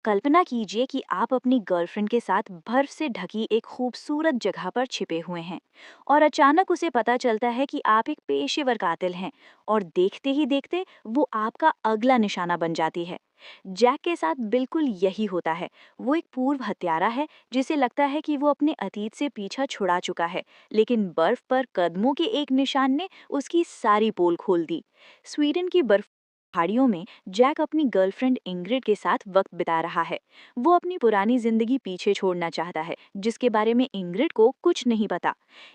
कल्पना कीजिए कि आप अपनी गर्लफ्रेंड के साथ बर्फ से ढकी एक खूबसूरत जगह पर छिपे हुए हैं और अचानक उसे पता चलता है कि आप एक पेशेवर कातिल हैं और देखते ही देखते वो आपका अगला निशाना बन जाती है। जैक के साथ बिल्कुल यही होता है। वो एक पूर्व हत्यारा है जिसे लगता है कि वो अपने अतीत से पीछा छुड़ा चुका है, लेकिन बर्फ पर कदमों के एक निशान ने उसकी सारी पोल खोल दी। स्वीडन की बर्फ पहाड़ियों में जैक अपनी गर्लफ्रेंड इंग्रिड के साथ वक्त बिता रहा है। वो अपनी पुरानी जिंदगी पीछे छोड़ना चाहता है, जिसके बारे में इंग्रिड को कुछ नहीं पता।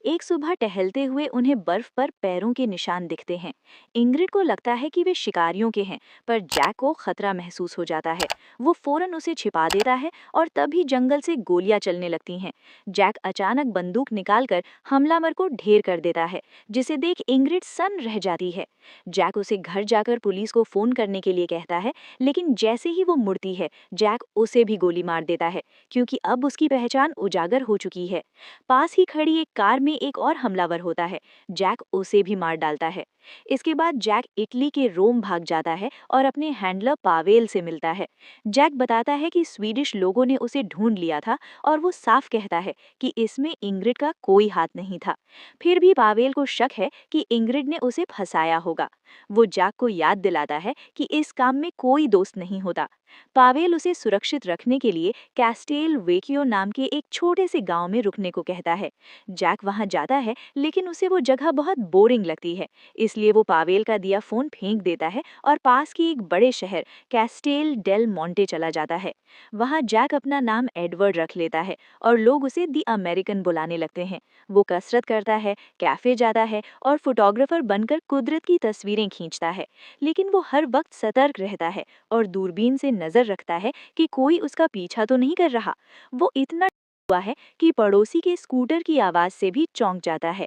एक सुबह टहलते हुए उन्हें बर्फ पर पैरों के निशान दिखते हैं। इंग्रिड को लगता है कि वे शिकारियों के हैं, पर जैक को खतरा महसूस हो जाता है। वो फौरन उसे छिपा देता है और तभी जंगल से गोलियां चलने लगती हैं। जैक अचानक बंदूक निकालकर हमलावर को ढेर कर देता है, जिसे देख इंग्रिड सन्न रह जाती है। जैक उसे घर जाकर पुलिस को फोन करने के लिए कहता है, लेकिन जैसे ही वो मुड़ती है जैक उसे भी गोली मार देता है, क्योंकि अब उसकी पहचान उजागर हो चुकी है। पास ही खड़ी एक कार में एक और हमलावर होता है। जैक उसे भी मार डालता है। इसके बाद जैक इटली के रोम भाग जाता है और अपने हैंडलर पावेल से मिलता है। जैक बताता है कि स्वीडिश लोगों ने उसे ढूंढ लिया था और वो साफ कहता है कि इसमें इंग्रिड का कोई हाथ नहीं था। फिर भी पावेल को शक है कि इंग्रिड ने उसे फंसाया होगा। वो जैक को याद दिलाता है कि इस काम में कोई दोस्त नहीं होता। पावेल उसे सुरक्षित रखने के लिए कैस्टेल वेकियो नाम के एक छोटे से गांव में रुकने को कहता है। जैक वहां जाता है, लेकिन उसे वो जगह बहुत बोरिंग लगती है, इसलिए वो पावेल का दिया फोन फेंक देता है और पास की एक बड़े शहर कैस्टेल डेल मोंटे चला जाता है। वहां जैक अपना नाम एडवर्ड रख लेता है और लोग उसे दी अमेरिकन बुलाने लगते हैं। वो कसरत करता है, कैफे जाता है और फोटोग्राफर बनकर कुदरत की तस्वीरें खींचता है, लेकिन वो हर वक्त सतर्क रहता है और दूरबीन से नजर रखता है कि कोई उसका पीछा तो नहीं कर रहा। वो इतना हुआ है कि पड़ोसी के स्कूटर की आवाज से भी चौंक जाता है।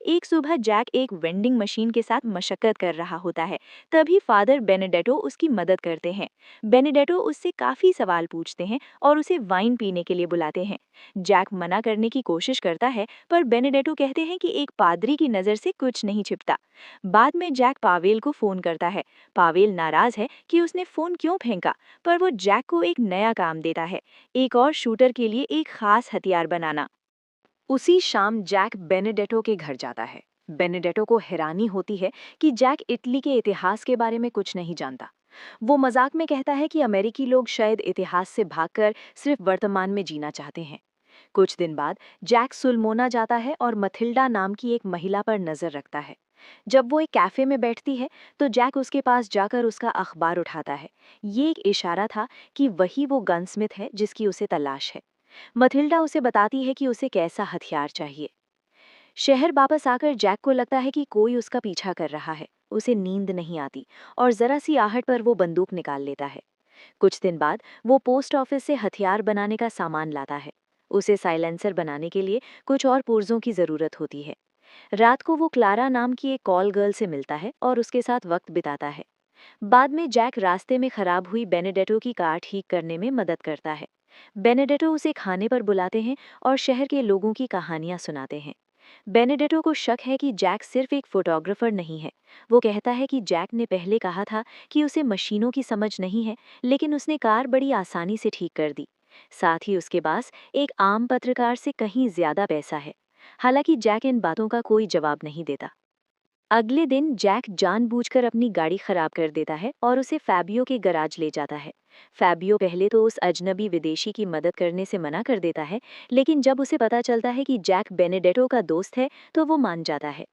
एक सुबह जैक एक वेंडिंग मशीन के साथ मशक्कत कर रहा होता है। तभी फादर बेनेडेटो उसकी मदद करते हैं। बेनेडेटो उससे काफी सवाल पूछते हैं और उसे वाइन पीने के लिए बुलाते हैं। जैक मना करने की कोशिश करता है, पर बेनेडेटो कहते हैं कि एक पादरी की नजर से कुछ नहीं छिपता। बाद में जैक पावेल को फोन करता है। पावेल नाराज है कि उसने फोन क्यों फेंका, पर वो जैक को एक नया काम देता है, एक और शूटर के लिए एक खास हथियार बनाना। उसी शाम जैक बेनेडेटो के घर जाता है। बेनेडेटो को हैरानी होती है कि जैक इटली के इतिहास के बारे में कुछ नहीं जानता। वो मजाक में कहता है कि अमेरिकी लोग शायद इतिहास से भागकर सिर्फ वर्तमान में जीना चाहते हैं। कुछ दिन बाद जैक सुल्मोना जाता है और मथिल्डा नाम की एक महिला पर नजर रखता है। जब वो एक कैफे में बैठती है तो जैक उसके पास जाकर उसका अखबार उठाता है। ये एक इशारा था कि वही वो गनस्मिथ है जिसकी उसे तलाश है। मथिल्डा उसे बताती है कि उसे कैसा हथियार चाहिए। शहर वापस आकर जैक को लगता है कि कोई उसका पीछा कर रहा है। उसे नींद नहीं आती और जरा सी आहट पर वो बंदूक निकाल लेता है। कुछ दिन बाद वो पोस्ट ऑफिस से हथियार बनाने का सामान लाता है। उसे साइलेंसर बनाने के लिए कुछ और पुर्जों की जरूरत होती है। रात को वो क्लारा नाम की एक कॉल गर्ल से मिलता है और उसके साथ वक्त बिताता है। बाद में जैक रास्ते में खराब हुई बेनेडेटो की कार ठीक करने में मदद करता है। बेनेडेटो उसे खाने पर बुलाते हैं और शहर के लोगों की कहानियां सुनाते हैं। बेनेडेटो को शक है कि जैक सिर्फ एक फोटोग्राफर नहीं है। वो कहता है कि जैक ने पहले कहा था कि उसे मशीनों की समझ नहीं है, लेकिन उसने कार बड़ी आसानी से ठीक कर दी। साथ ही उसके पास एक आम पत्रकार से कहीं ज्यादा पैसा है। हालांकि जैक इन बातों का कोई जवाब नहीं देता। अगले दिन जैक जानबूझकर अपनी गाड़ी खराब कर देता है और उसे फैबियो के गराज ले जाता है। फैबियो पहले तो उस अजनबी विदेशी की मदद करने से मना कर देता है, लेकिन जब उसे पता चलता है कि जैक बेनेडेटो का दोस्त है तो वो मान जाता है।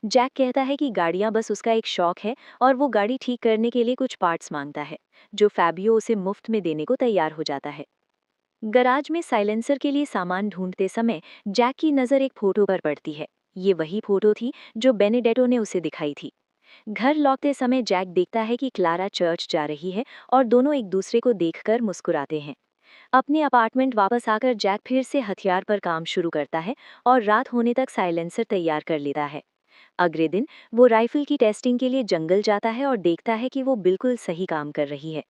जैक कहता है कि गाड़ियां बस उसका एक शौक है और वो गाड़ी ठीक करने के लिए कुछ पार्ट्स मांगता है, जो फैबियो उसे मुफ्त में देने को तैयार हो जाता है। गराज में साइलेंसर के लिए सामान ढूंढते समय जैक की नज़र एक फोटो पर पड़ती है। ये वही फोटो थी जो बेनेडेटो ने उसे दिखाई थी। घर लौटते समय जैक देखता है कि क्लारा चर्च जा रही है और दोनों एक दूसरे को देखकर मुस्कुराते हैं। अपने अपार्टमेंट वापस आकर जैक फिर से हथियार पर काम शुरू करता है और रात होने तक साइलेंसर तैयार कर लेता है। अगले दिन वो राइफल की टेस्टिंग के लिए जंगल जाता है और देखता है कि वो बिल्कुल सही काम कर रही है।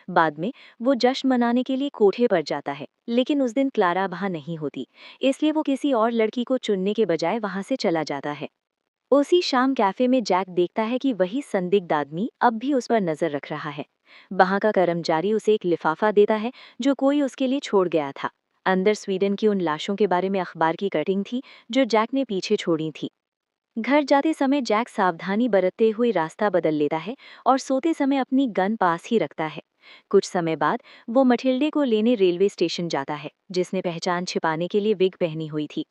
बाद में वो जश्न मनाने के लिए कोठे पर जाता है, लेकिन उस दिन क्लारा वहां नहीं होती, इसलिए वो किसी और लड़की को चुनने के बजाय वहां से चला जाता है। उसी शाम कैफे में जैक देखता है कि वही संदिग्ध आदमी अब भी उस पर नजर रख रहा है। वहाँ का कर्मचारी उसे एक लिफाफा देता है जो कोई उसके लिए छोड़ गया था। अंदर स्वीडन की उन लाशों के बारे में अखबार की कटिंग थी जो जैक ने पीछे छोड़ी थी। घर जाते समय जैक सावधानी बरतते हुए रास्ता बदल लेता है और सोते समय अपनी गन पास ही रखता है। कुछ समय बाद वो मटिल्डे को लेने रेलवे स्टेशन जाता है, जिसने पहचान छिपाने के लिए विग पहनी हुई थी।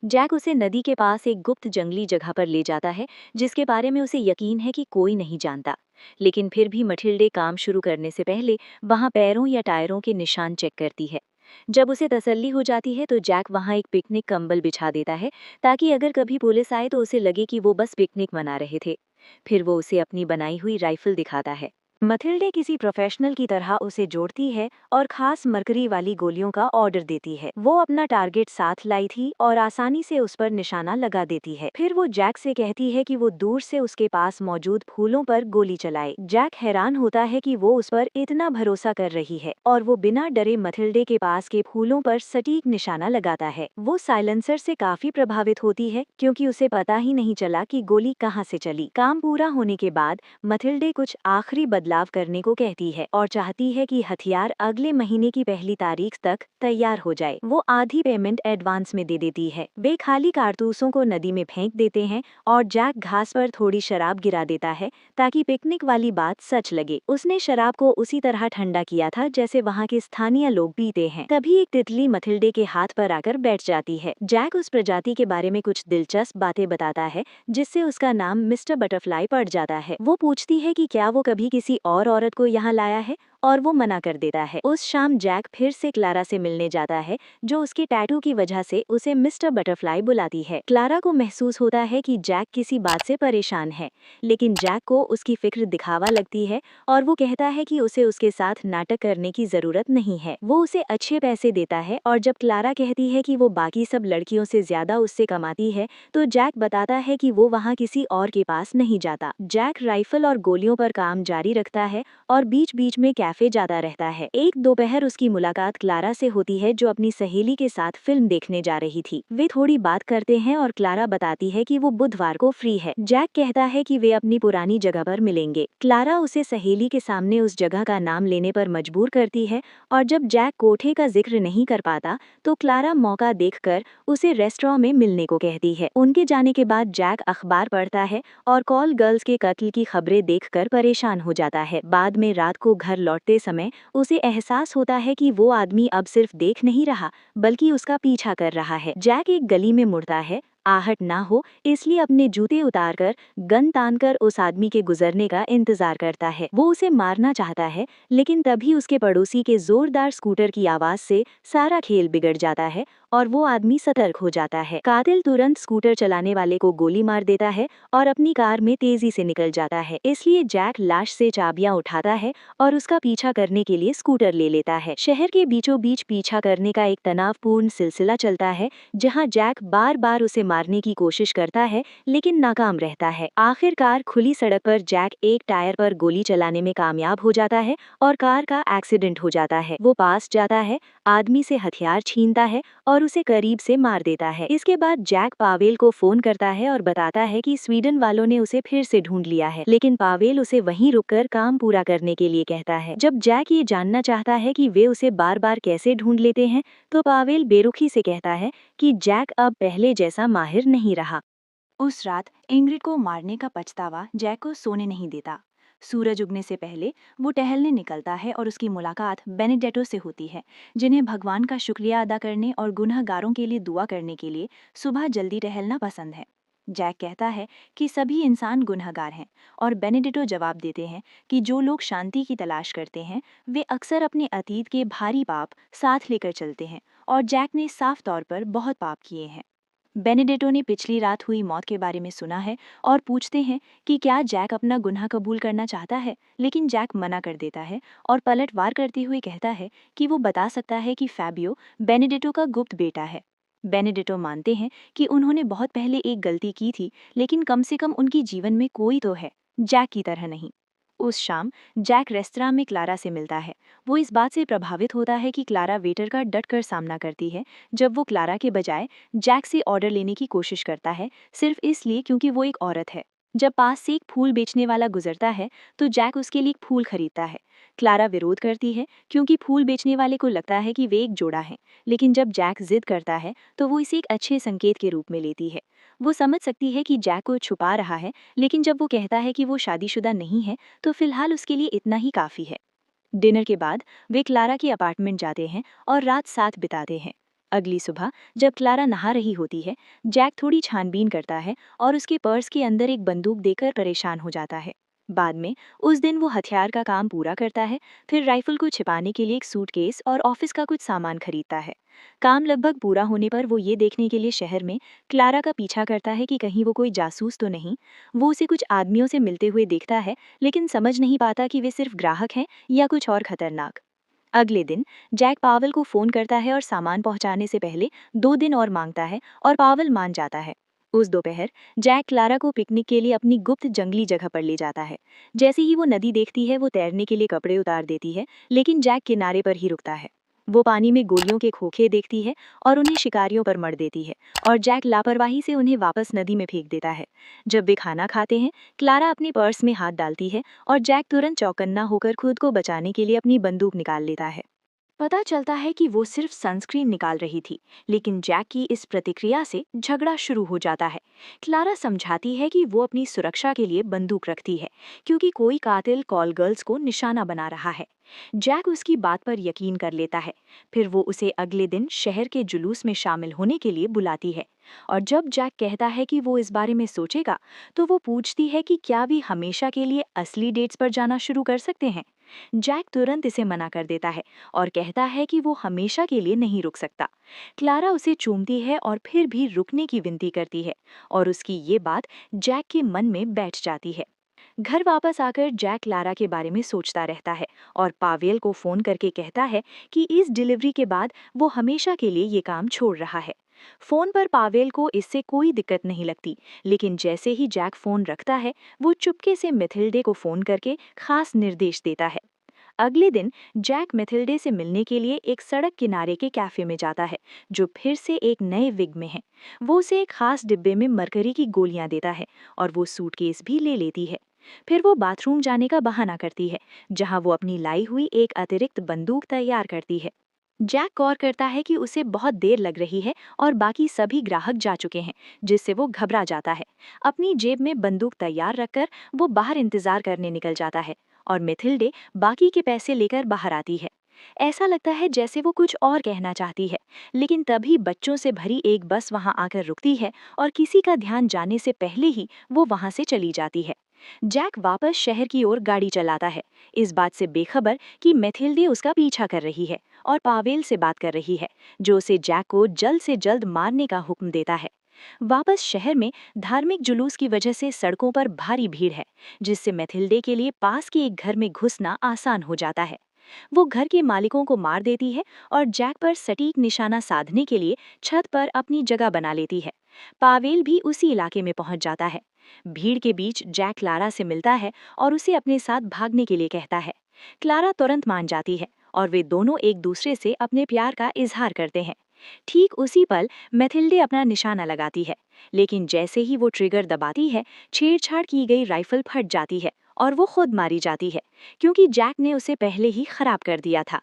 जैक उसे नदी के पास एक गुप्त जंगली जगह पर ले जाता है, जिसके बारे में उसे यकीन है कि कोई नहीं जानता। लेकिन फिर भी मटिल्डे काम शुरू करने से पहले वहां पैरों या टायरों के निशान चेक करती है। जब उसे तसल्ली हो जाती है तो जैक वहां एक पिकनिक कंबल बिछा देता है, ताकि अगर कभी पुलिस आए तो उसे लगे कि वो बस पिकनिक मना रहे थे। फिर वो उसे अपनी बनाई हुई राइफल दिखाता है। मथिल्डे किसी प्रोफेशनल की तरह उसे जोड़ती है और खास मरकरी वाली गोलियों का ऑर्डर देती है। वो अपना टारगेट साथ लाई थी और आसानी से उस पर निशाना लगा देती है। फिर वो जैक से कहती है कि वो दूर से उसके पास मौजूद फूलों पर गोली चलाए। जैक हैरान होता है कि वो उस पर इतना भरोसा कर रही है और वो बिना डरे मथिल्डे के पास के फूलों पर सटीक निशाना लगाता है। वो साइलेंसर से काफी प्रभावित होती है क्योंकि उसे पता ही नहीं चला कि गोली कहाँ से चली। काम पूरा होने के बाद मथिल्डे कुछ आखिरी बदलाव करने को कहती है और चाहती है कि हथियार अगले महीने की पहली तारीख तक तैयार हो जाए। वो आधी पेमेंट एडवांस में दे देती है। वे खाली कारतूसों को नदी में फेंक देते हैं और जैक घास पर थोड़ी शराब गिरा देता है ताकि पिकनिक वाली बात सच लगे। उसने शराब को उसी तरह ठंडा किया था जैसे वहाँ के स्थानीय लोग पीते हैं। तभी एक तितली मथिल्डे के हाथ पर आकर बैठ जाती है। जैक उस प्रजाति के बारे में कुछ दिलचस्प बातें बताता है, जिससे उसका नाम मिस्टर बटरफ्लाई पड़ जाता है। वो पूछती है कि क्या वो कभी किसी और औरत को यहाँ लाया है, और वो मना कर देता है। उस शाम जैक फिर से क्लारा से मिलने जाता है, जो उसके टैटू की वजह से उसे मिस्टर बटरफ्लाई बुलाती है। क्लारा को महसूस होता है कि जैक किसी बात से परेशान है, लेकिन जैक को उसकी फिक्र दिखावा लगती है और वो कहता है कि उसे उसके साथ नाटक करने की जरूरत नहीं है। वो उसे अच्छे पैसे देता है और जब क्लारा कहती है कि वो बाकी सब लड़कियों से ज्यादा उससे कमाती है, तो जैक बताता है कि वो वहाँ किसी और के पास नहीं जाता। जैक राइफल और गोलियों पर काम जारी रखता है और बीच बीच में कैफे जाता रहता है। एक दोपहर उसकी मुलाकात क्लारा से होती है, जो अपनी सहेली के साथ फिल्म देखने जा रही थी। वे थोड़ी बात करते हैं और क्लारा बताती है कि वो बुधवार को फ्री है। जैक कहता है कि वे अपनी पुरानी जगह पर मिलेंगे। क्लारा उसे सहेली के सामने उस जगह का नाम लेने पर मजबूर करती है और जब जैक कोठे का जिक्र नहीं कर पाता तो क्लारा मौका देखकर उसे रेस्टोरेंट में मिलने को कहती है। उनके जाने के बाद जैक अखबार पढ़ता है और कॉल गर्ल्स के कत्ल की खबरें देखकर परेशान हो जाता है। बाद में रात को घर लौटते समय उसे एहसास होता है कि वो आदमी अब सिर्फ देख नहीं रहा, बल्कि उसका पीछा कर रहा है। जैक एक गली में मुड़ता है, आहट ना हो इसलिए अपने जूते उतारकर गन तानकर उस आदमी के गुजरने का इंतजार करता है। वो उसे मारना चाहता है, लेकिन तभी उसके पड़ोसी के जोरदार स्कूटर की आवाज से सारा खेल बिगड़ जाता है और वो आदमी सतर्क हो जाता है। कातिल तुरंत स्कूटर चलाने वाले को गोली मार देता है और अपनी कार में तेजी से निकल जाता है। इसलिए जैक लाश से चाबियां उठाता है और उसका पीछा करने के लिए स्कूटर ले लेता है। शहर के बीचों बीच पीछा करने का एक तनावपूर्ण सिलसिला चलता है, जहां जैक बार बार उसे मारने की कोशिश करता है लेकिन नाकाम रहता है। आखिरकार खुली सड़क पर जैक एक टायर पर गोली चलाने में कामयाब हो जाता है और कार का एक्सीडेंट हो जाता है। वो पास जाता है, आदमी से हथियार छीनता है और उसे करीब से मार देता है। इसके बाद जैक पावेल को फोन करता है और बताता है कि स्वीडन वालों ने उसे फिर से ढूंढ लिया है, लेकिन पावेल उसे वहीं रुककर काम पूरा करने के लिए कहता है। जब जैक ये जानना चाहता है कि वे उसे बार बार कैसे ढूंढ लेते हैं, तो पावेल बेरुखी से कहता है कि जैक अब पहले जैसा माहिर नहीं रहा। उस रात इंग्रिड को मारने का पछतावा जैक को सोने नहीं देता। सूरज उगने से पहले वो टहलने निकलता है और उसकी मुलाकात बेनेडेटो से होती है, जिन्हें भगवान का शुक्रिया अदा करने और गुनहगारों के लिए दुआ करने के लिए सुबह जल्दी टहलना पसंद है। जैक कहता है कि सभी इंसान गुनहगार हैं और बेनेडिटो जवाब देते हैं कि जो लोग शांति की तलाश करते हैं वे अक्सर अपने अतीत के भारी पाप साथ लेकर चलते हैं, और जैक ने साफ तौर पर बहुत पाप किए हैं। बेनेडिटो ने पिछली रात हुई मौत के बारे में सुना है और पूछते हैं कि क्या जैक अपना गुनाह कबूल करना चाहता है, लेकिन जैक मना कर देता है और पलटवार करते हुए कहता है कि वो बता सकता है कि फैबियो बेनेडिटो का गुप्त बेटा है। बेनेडिटो मानते हैं कि उन्होंने बहुत पहले एक गलती की थी, लेकिन कम से कम उनकी जीवन में कोई तो है, जैक की तरह नहीं। उस शाम जैक रेस्तरां में क्लारा से मिलता है। वो इस बात से प्रभावित होता है कि क्लारा वेटर का डटकर सामना करती है जब वो क्लारा के बजाय जैक से ऑर्डर लेने की कोशिश करता है, सिर्फ इसलिए क्योंकि वो एक औरत है। जब पास से एक फूल बेचने वाला गुजरता है तो जैक उसके लिए एक फूल खरीदता है। क्लारा विरोध करती है क्योंकि फूल बेचने वाले को लगता है कि वे एक जोड़ा है, लेकिन जब जैक जिद करता है तो वो इसे एक अच्छे संकेत के रूप में लेती है। वो समझ सकती है कि जैक को छुपा रहा है, लेकिन जब वो कहता है कि वो शादीशुदा नहीं है तो फिलहाल उसके लिए इतना ही काफ़ी है। डिनर के बाद वे क्लारा के अपार्टमेंट जाते हैं और रात साथ बिताते हैं। अगली सुबह जब क्लारा नहा रही होती है, जैक थोड़ी छानबीन करता है और उसके पर्स के अंदर एक बंदूक देकर परेशान हो जाता है। बाद में उस दिन वो हथियार का काम पूरा करता है, फिर राइफल को छिपाने के लिए एक सूटकेस और ऑफिस का कुछ सामान खरीदता है। काम लगभग पूरा होने पर वो ये देखने के लिए शहर में क्लारा का पीछा करता है कि कहीं वो कोई जासूस तो नहीं। वो उसे कुछ आदमियों से मिलते हुए देखता है, लेकिन समझ नहीं पाता कि वे सिर्फ ग्राहक हैं या कुछ और खतरनाक। अगले दिन जैक पावेल को फोन करता है और सामान पहुंचाने से पहले 2 दिन और मांगता है, और पावेल मान जाता है। उस दोपहर जैक क्लारा को पिकनिक के लिए अपनी गुप्त जंगली जगह पर ले जाता है। जैसे ही वो नदी देखती है वो तैरने के लिए कपड़े उतार देती है, लेकिन जैक किनारे पर ही रुकता है। वो पानी में गोलियों के खोखे देखती है और उन्हें शिकारियों पर मर देती है, और जैक लापरवाही से उन्हें वापस नदी में फेंक देता है। जब वे खाना खाते हैं, क्लारा अपने पर्स में हाथ डालती है और जैक तुरंत चौकन्ना होकर खुद को बचाने के लिए अपनी बंदूक निकाल लेता है। पता चलता है कि वो सिर्फ सनस्क्रीन निकाल रही थी, लेकिन जैक की इस प्रतिक्रिया से झगड़ा शुरू हो जाता है। क्लारा समझाती है कि वो अपनी सुरक्षा के लिए बंदूक रखती है, क्योंकि कोई कातिल कॉल गर्ल्स को निशाना बना रहा है। जैक उसकी बात पर यकीन कर लेता है। फिर वो उसे अगले दिन शहर के जुलूस में शामिल होने के लिए बुलाती है, और जब जैक कहता है कि वो इस बारे में सोचेगा, तो वो पूछती है कि क्या वे हमेशा के लिए असली डेट्स पर जाना शुरू कर सकते हैं। जैक तुरंत इसे मना कर देता है और कहता है कि वो हमेशा के लिए नहीं रुक सकता। क्लारा उसे चूमती है और फिर भी रुकने की विनती करती है, और उसकी ये बात जैक के मन में बैठ जाती है। घर वापस आकर जैक क्लारा के बारे में सोचता रहता है और पावेल को फोन करके कहता है कि इस डिलीवरी के बाद वो हमेशा के लिए ये काम छोड़ रहा है। फोन पर पावेल को इससे कोई दिक्कत नहीं लगती, लेकिन जैसे ही जैक फोन रखता है, वो चुपके से मिथिल्डे को फोन करके खास निर्देश देता है। अगले दिन जैक मिथिल्डे से मिलने के लिए एक सड़क किनारे के कैफे में जाता है, जो फिर से एक नए विग में है। वो उसे एक खास डिब्बे में मरकरी की गोलियां देता है, और वो सूटकेस भी ले लेती है। फिर वो बाथरूम जाने का बहाना करती है, जहां वो अपनी लाई हुई एक अतिरिक्त बंदूक तैयार करती है। जैक गौर करता है कि उसे बहुत देर लग रही है और बाकी सभी ग्राहक जा चुके हैं, जिससे वो घबरा जाता है। अपनी जेब में बंदूक तैयार रखकर वो बाहर इंतजार करने निकल जाता है, और मिथिल्डे बाकी के पैसे लेकर बाहर आती है। ऐसा लगता है जैसे वो कुछ और कहना चाहती है, लेकिन तभी बच्चों से भरी एक बस वहां आकर रुकती है, और किसी का ध्यान जाने से पहले ही वो वहां से चली जाती है। जैक वापस शहर की ओर गाड़ी चलाता है, इस बात से बेखबर कि मैथिल्डे उसका पीछा कर रही है और पावेल से बात कर रही है, जो उसे जैक को जल्द से जल्द मारने का हुक्म देता है। वापस शहर में धार्मिक जुलूस की वजह से सड़कों पर भारी भीड़ है, जिससे मैथिल्डे के लिए पास के एक घर में घुसना आसान हो जाता है। वो घर के मालिकों को मार देती है और जैक पर सटीक निशाना साधने के लिए छत पर अपनी जगह बना लेती है। पावेल भी उसी इलाके में पहुंच जाता है। भीड़ के बीच जैक क्लारा से मिलता है और उसे अपने साथ भागने के लिए कहता है। क्लारा तुरंत मान जाती है, और वे दोनों एक दूसरे से अपने प्यार का इजहार करते हैं। ठीक उसी पल मैथिल्डे अपना निशाना लगाती है, लेकिन जैसे ही वो ट्रिगर दबाती है, छेड़छाड़ की गई राइफल फट जाती है और वो खुद मारी जाती है, क्योंकि जैक ने उसे पहले ही खराब कर दिया था।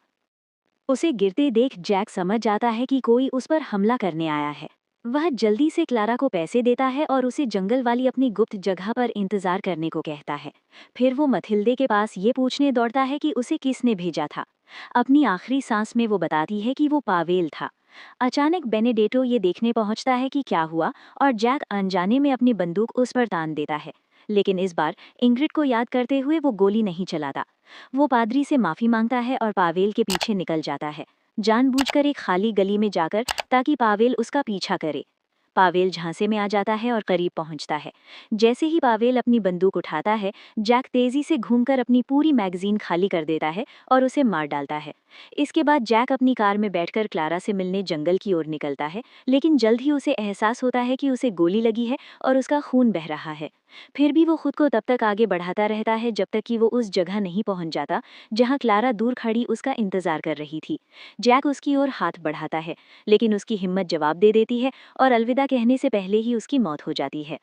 उसे गिरते देख जैक समझ जाता है कि कोई उस पर हमला करने आया है। वह जल्दी से क्लारा को पैसे देता है और उसे जंगल वाली अपनी गुप्त जगह पर इंतजार करने को कहता है। फिर वो मथिल्डे के पास ये पूछने दौड़ता है कि उसे किसने भेजा था। अपनी आखिरी सांस में वो बताती है कि वो पावेल था। अचानक बेनेडेटो ये देखने पहुंचता है कि क्या हुआ, और जैक अनजाने में अपनी बंदूक उस पर तान देता है। लेकिन इस बार इंग्रिड को याद करते हुए वो गोली नहीं चलाता। वो पादरी से माफी मांगता है और पावेल के पीछे निकल जाता है, जानबूझकर एक खाली गली में जाकर, ताकि पावेल उसका पीछा करे। पावेल झांसे में आ जाता है और करीब पहुंचता है। जैसे ही पावेल अपनी बंदूक उठाता है, जैक तेजी से घूमकर अपनी पूरी मैगजीन खाली कर देता है और उसे मार डालता है। इसके बाद जैक अपनी कार में बैठकर क्लारा से मिलने जंगल की ओर निकलता है, लेकिन जल्द ही उसे एहसास होता है कि उसे गोली लगी है और उसका खून बह रहा है। फिर भी वो खुद को तब तक आगे बढ़ाता रहता है जब तक कि वो उस जगह नहीं पहुंच जाता जहां क्लारा दूर खड़ी उसका इंतजार कर रही थी। जैक उसकी ओर हाथ बढ़ाता है, लेकिन उसकी हिम्मत जवाब दे देती है, और अलविदा कहने से पहले ही उसकी मौत हो जाती है।